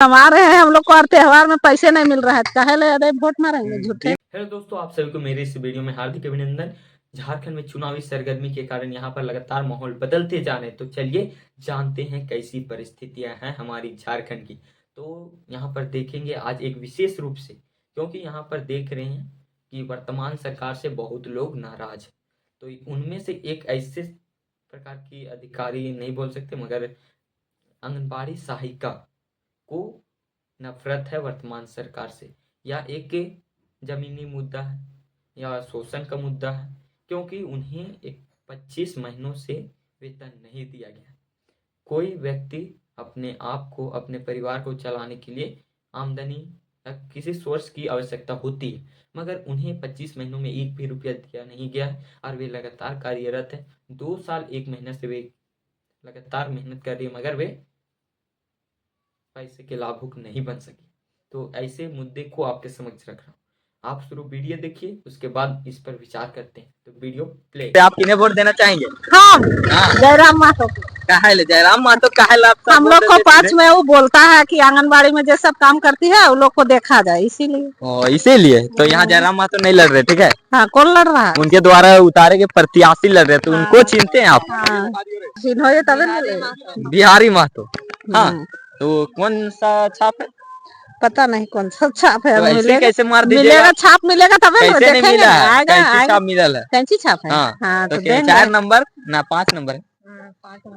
कमा रहे हैं हम लोग को और त्योहार में पैसे नहीं मिल रहा है, काहे ले अरे वोट मारेंगे झूठे। हेलो दोस्तों, आप सभी को मेरे इस वीडियो में हार्दिक अभिनंदन। झारखंड में चुनावी सरगर्मी के कारण यहाँ पर लगातार माहौल बदलते जा रहे हैं, तो चलिए जानते हैं कैसी परिस्थितियां हैं हमारी झारखंड की। तो यहाँ पर देखेंगे आज एक विशेष रूप से, क्योंकि यहाँ पर देख रहे हैं कि वर्तमान सरकार से बहुत लोग नाराज हैं। तो उनमें से एक ऐसे प्रकार की अधिकारी नहीं बोल सकते, मगर आंगनबाड़ी सहायिका को नफरत है वर्तमान सरकार से, या एक जमीनी मुद्दा है या शोषण का मुद्दा है, क्योंकि उन्हें एक 25 महीनों से वेतन नहीं दिया गया। कोई व्यक्ति अपने आप को, अपने परिवार को चलाने के लिए आमदनी या किसी सोर्स की आवश्यकता होती है, मगर उन्हें 25 महीनों में एक भी रुपया दिया नहीं गया है और वे लगातार कार्यरत है। 2 साल 1 महीने से वे लगातार मेहनत कर रही है, मगर वे पैसे के लाभुक नहीं बन सके। तो ऐसे मुद्दे को आपके समक्ष रख रहा हूँ, आप शुरू वीडियो देखिए, उसके बाद इस पर विचार करते हैं। तो वीडियो प्ले। आप किन्हें वोट देना चाहेंगे? हाँ, हाँ। जयराम मातो। काहे जयराम मातो काहे आप हम लोग को पाँच में वो बोलता है कि आंगनबाड़ी में जो सब काम करती है उन लोग को देखा जाए, इसीलिए। इसीलिए तो यहाँ जयराम मातो नहीं लड़ रहे, ठीक है? हाँ, कौन लड़ रहा है? उनके द्वारा उतारे के प्रत्याशी लड़ रहे, तो उनको चिनते हैं आप? हाँ, चिन्हो तभी मिलेगा। बिहारी महतो। हाँ, तो कौन सा छाप है? पता नहीं कौन सा छाप है। तो मिलेगा कैसे मार दीजिएगा? मिलेगा, छाप मिलेगा तभी कैसे नहीं देखेंगे। मिला है? आएगा, कैंची छाप मिलल है? कैंची छाप है। हाँ, हाँ, तो देंगे। 4 नंबर ना 5 नंबर है?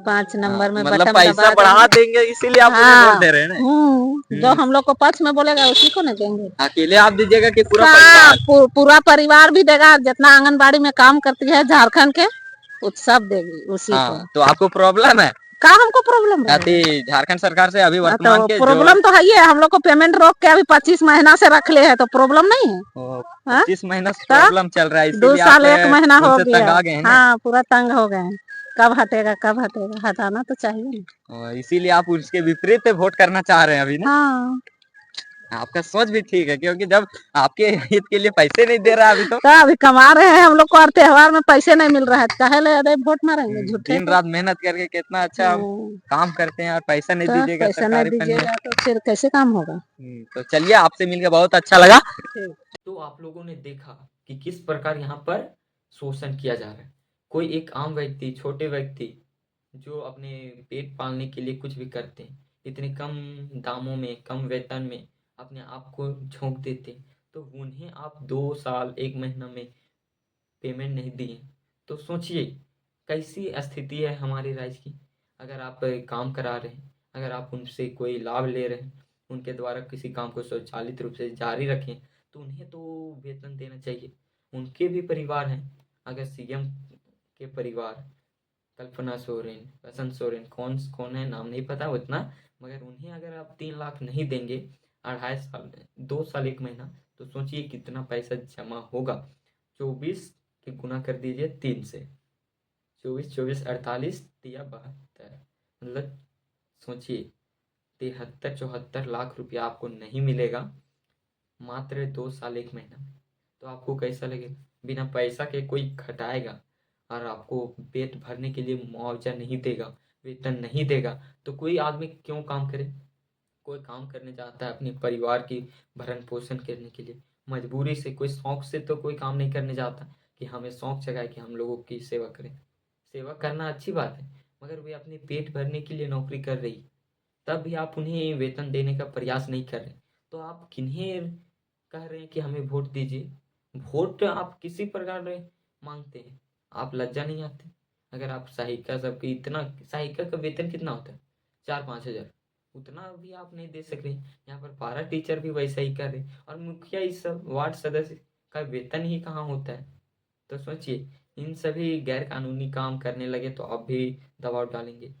5 नंबर में मतलब पैसा बढ़ा देंगे, इसीलिए आप उन्हें वोट दे रहे हैं ना? जो हम लोग को पक्ष में बोलेगा उसी को नहीं देंगे। अकेले आप दीजिएगा कि पूरा परिवार? पूरा परिवार भी देगा, जितना आंगनबाड़ी में काम करती है झारखंड के सब देगी उसी को। तो आपको प्रॉब्लम है? का हमको प्रॉब्लम है? झारखंड सरकार से अभी वर्तमान के प्रॉब्लम तो है ही है। हम लोग को पेमेंट रोक के अभी 25 महीना से रख ले है, तो प्रॉब्लम नहीं है। 25 महीना से प्रॉब्लम चल रहा है, 2 साल 1 महीना हो गया। हाँ, पूरा तंग हो गए। कब हटेगा, कब हटेगा? हटाना तो चाहिए ना। इसीलिए आप उसके विपरीत वोट करना चाह रहे हैं अभी ना? हाँ। आपका सोच भी ठीक है, क्योंकि जब आपके हित के लिए पैसे नहीं दे रहा अभी, तो अभी कमा रहे हैं हम लोग को और त्योहार में पैसे नहीं मिल रहा है, काहे ले अरे वोट मारेंगे झूठे। दिन रात मेहनत करके कितना अच्छा काम करते हैं और पैसा नहीं दीजिएगा, पैसा नहीं दीजिएगा तो फिर कैसे काम होगा? तो चलिए, आपसे मिलकर बहुत अच्छा लगा। तो आप लोगों ने देखा कि किस प्रकार यहाँ पर शोषण किया जा रहा है। कोई एक आम व्यक्ति, छोटे व्यक्ति जो अपने पेट पालने के लिए कुछ भी करते हैं, इतने कम दामों में, कम वेतन में अपने आप को झोंक देते, तो उन्हें आप 2 साल 1 महीना में पेमेंट नहीं दिए, तो सोचिए कैसी स्थिति है हमारे राज्य की। अगर आप काम करा रहे हैं, अगर आप उनसे कोई लाभ ले रहे हैं, उनके द्वारा किसी काम को स्वचालित रूप से जारी रखें, तो उन्हें तो वेतन देना चाहिए। उनके भी परिवार हैं। अगर सीएम के परिवार, कल्पना सोरेन, बसंत सोरेन, कौन है नाम नहीं पता उतना, मगर उन्हें अगर आप 3 लाख नहीं देंगे 2.5 साल, 2 साल 1 महीना, तो सोचिए कितना पैसा जमा होगा। 24 के गुना कर दीजिए 3 से, 24 24 48 या 72, मतलब सोचिए 73-74 लाख रुपया आपको नहीं मिलेगा मात्र 2 साल 1 महीना में। तो आपको कैसा लगेगा? बिना पैसा के कोई खटाएगा और आपको पेट भरने के लिए मुआवजा नहीं देगा, वेतन नहीं देगा, तो कोई आदमी क्यों काम करे? कोई काम करने जाता है अपने परिवार की भरण पोषण करने के लिए, मजबूरी से, कोई शौक से तो कोई काम नहीं करने जाता कि हमें शौक जगाए कि हम लोगों की सेवा करें। सेवा करना अच्छी बात है, मगर वे अपने पेट भरने के लिए नौकरी कर रही, तब भी आप उन्हें वेतन देने का प्रयास नहीं कर रहे, तो आप किन्हें कह रहे हैं कि हमें वोट दीजिए? वोट आप किसी प्रकार में मांगते हैं? आप लज्जा नहीं आती? अगर आप सहायिका, सबकी इतना सहायिका का वेतन कितना होता है? 4-5 हज़ार, उतना भी आप नहीं दे सक रहे। यहाँ पर पारा टीचर भी वैसा ही कर रहे, और मुखिया, इस सब वार्ड सदस्य का वेतन ही कहाँ होता है? तो सोचिए, इन सभी गैर कानूनी काम करने लगे तो आप भी दबाव डालेंगे।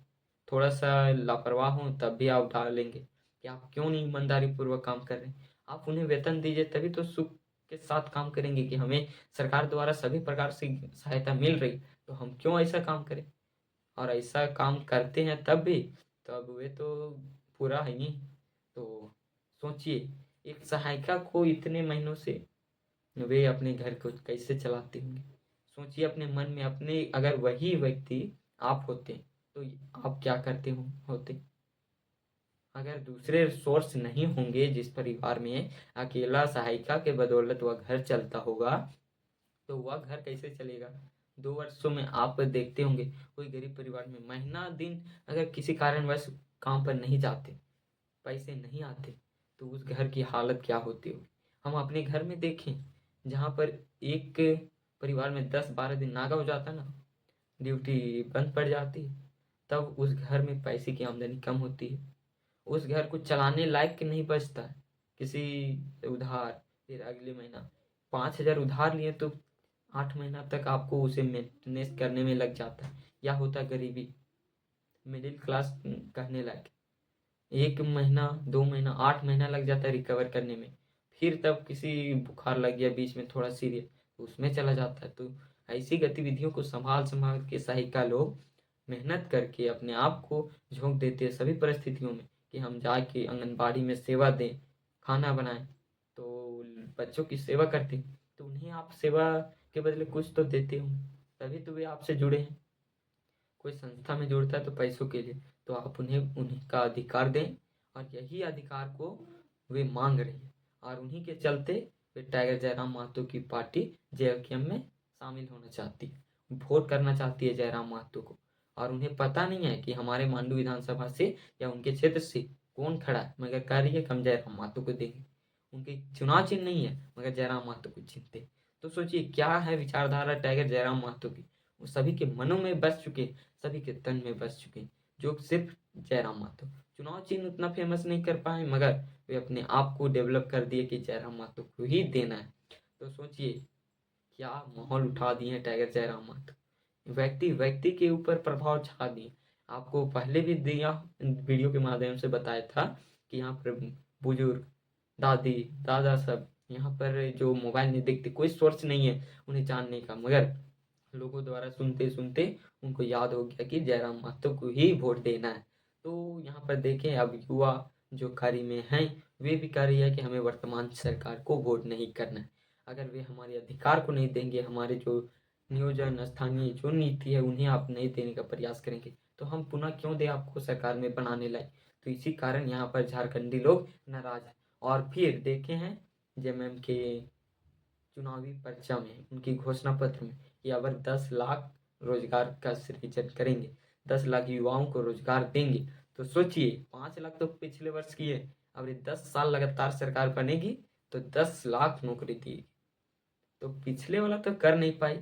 थोड़ा सा लापरवाह हो तब भी आप डालेंगे कि आप क्यों नहीं ईमानदारी पूर्वक काम कर रहे हैं। आप उन्हें वेतन दीजिए, तभी तो सुख के साथ काम करेंगे कि हमें सरकार द्वारा सभी प्रकार से सहायता मिल रही, तो हम क्यों ऐसा काम करें? और ऐसा काम करते हैं तब भी, तो अब वे तो पूरा है नहीं। तो सोचिए, एक सहायिका को इतने महीनों से वे अपने घर को कैसे चलाते होंगे? सोचिए अपने मन में, अपने अगर वही व्यक्ति आप होते तो आप क्या करते होते? अगर दूसरे सोर्स नहीं होंगे, जिस परिवार में अकेला सहायिका के बदौलत वह घर चलता होगा, तो वह घर कैसे चलेगा? 2 वर्षों में आप देखते होंगे कोई गरीब परिवार में महीना दिन अगर किसी कारणवश काम पर नहीं जाते, पैसे नहीं आते, तो उस घर की हालत क्या होती होगी? हम अपने घर में देखें, जहाँ पर एक परिवार में 10-12 दिन नागा हो जाता ना, ड्यूटी बंद पड़ जाती है, तब उस घर में पैसे की आमदनी कम होती है, उस घर को चलाने लायक नहीं बचता है। किसी से उधार, फिर अगले महीना 5,000 उधार लिए तो 8 महीना तक आपको उसे मेंटेनेंस करने में लग जाता है। या होता गरीबी, मिडिल क्लास कहने लायक, 1 महीना 2 महीना 8 महीना लग जाता है रिकवर करने में। फिर तब किसी बुखार लग गया बीच में थोड़ा सीरियस, तो उसमें चला जाता है। तो ऐसी गतिविधियों को संभाल के सहायिका लोग मेहनत करके अपने आप को झोंक देते हैं सभी परिस्थितियों में कि हम जाके आंगनबाड़ी में सेवा दें, खाना बनाएं, तो बच्चों की सेवा करते हैं। तो उन्हें आप सेवा के बदले कुछ तो देते हो, तभी तो वे आपसे जुड़े हैं। कोई संस्था में जुड़ता है तो पैसों के लिए, तो आप उन्हीं का अधिकार दें, और यही अधिकार को वे मांग रही है। और उन्हीं के चलते वे टाइगर जयराम महतो की पार्टी JFKM में शामिल होना चाहती है, वोट करना चाहती है जयराम महतो को। और उन्हें पता नहीं है कि हमारे मांडू विधानसभा से या उनके क्षेत्र से कौन खड़ा है, मगर कह रही है कि हम जयराम महतो को देंगे। उनके चुनाव चिन्ह नहीं है, मगर जयराम महतो को चिन्हते। तो सोचिए क्या है विचारधारा टाइगर जयराम महतो की। वो सभी के मनों में बस चुके, सभी के तन में बस चुके, जो सिर्फ जयराम महतो चुनाव चिन्ह उतना फेमस नहीं कर पाए, मगर वे अपने आप को डेवलप कर दिए कि जयराम महतो को ही देना है। तो सोचिए क्या माहौल उठा दिए हैं टाइगर जयराम महतो, व्यक्ति के ऊपर प्रभाव छा दिए। आपको पहले भी दिया वीडियो के माध्यम से बताया था कि यहाँ पर बुजुर्ग, दादी, दादा सब यहाँ पर जो मोबाइल नहीं देखते, कोई सोर्स नहीं है उन्हें जानने का, मगर लोगों द्वारा सुनते सुनते उनको याद हो गया कि जयराम महतो को ही वोट देना है। तो यहाँ पर देखें अब युवा जो कार्य में हैं, वे भी कह रही है कि हमें वर्तमान सरकार को वोट नहीं करना है। अगर वे हमारे अधिकार को नहीं देंगे, हमारे जो नियोजन स्थानीय जो नीति है उन्हें आप नहीं देने का प्रयास करेंगे, तो हम पुनः क्यों दे आपको सरकार में बनाने लाए। तो इसी कारण यहाँ पर झारखंडी लोग नाराज हैं। और फिर देखे हैं जेएमएम के चुनावी पर्चा में, उनकी घोषणा पत्र में, कि अगर 10 लाख रोजगार का सृजन करेंगे, 10 लाख युवाओं को रोजगार देंगे। तो सोचिए 5 लाख तो पिछले वर्ष की है, अब ये 10 साल लगातार सरकार बनेगी तो 10 लाख नौकरी देगी। तो पिछले वाला तो कर नहीं पाई,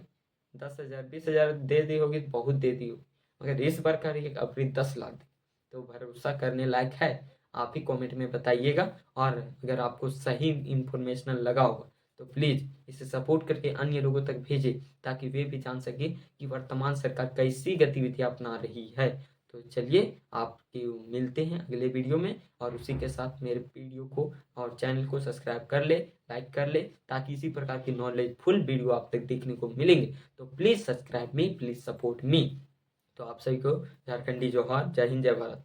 10,000 20,000 दे दी होगी, बहुत दे दी होगी, मगर इस बार करिए अब 10 लाख दे, तो भरोसा करने लायक है। आप ही कमेंट में बताइएगा, और अगर आपको सही इंफॉर्मेशनल लगा होगा तो प्लीज़ इसे सपोर्ट करके अन्य लोगों तक भेजें, ताकि वे भी जान सके कि वर्तमान सरकार कैसी गतिविधियां अपना रही है। तो चलिए आपके मिलते हैं अगले वीडियो में, और उसी के साथ मेरे वीडियो को और चैनल को सब्सक्राइब कर ले, लाइक कर ले, ताकि इसी प्रकार की नॉलेजफुल वीडियो आप तक देखने को मिलेंगे। तो please subscribe me, please support me. तो आप सभी को झारखंडी जोहार, जय हिंद, जय भारत।